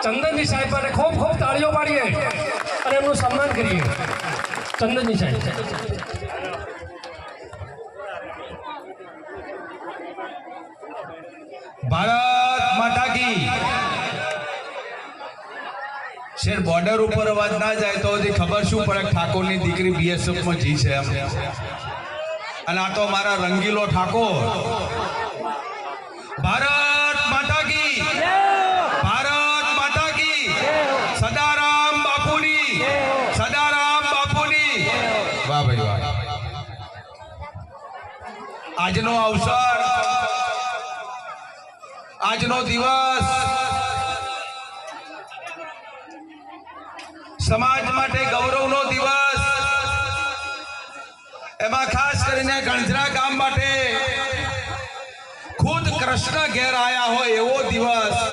ચંદનજી સાહેબ માટે ખૂબ ખૂબ તાળીઓ પાડીએ અને એમનું સન્માન કરીએ. ચંદનજી સાહેબ. ભારત માતા કી. શેર બોર્ડર ઉપર અવાજ ના જાય તો હજી ખબર શું પડે ઠાકોરની દીકરી બીએસએફ માં જી છે એમ. અને આ તો મારા રંગીલો ઠાકોર. ભારત માતા કી. ભારત માતા કી. સદારામ બાપુની. સદારામ બાપુની. વાહ ભાઈ વાહ. આજનો અવસર, આજનો દિવસ સમાજ માટે ગૌરવનો દિવસ. એમાં ખાસ કરીને ગણજરા ગામ માટે ખુદ કૃષ્ણ ઘેર આયા હોય એવો દિવસ.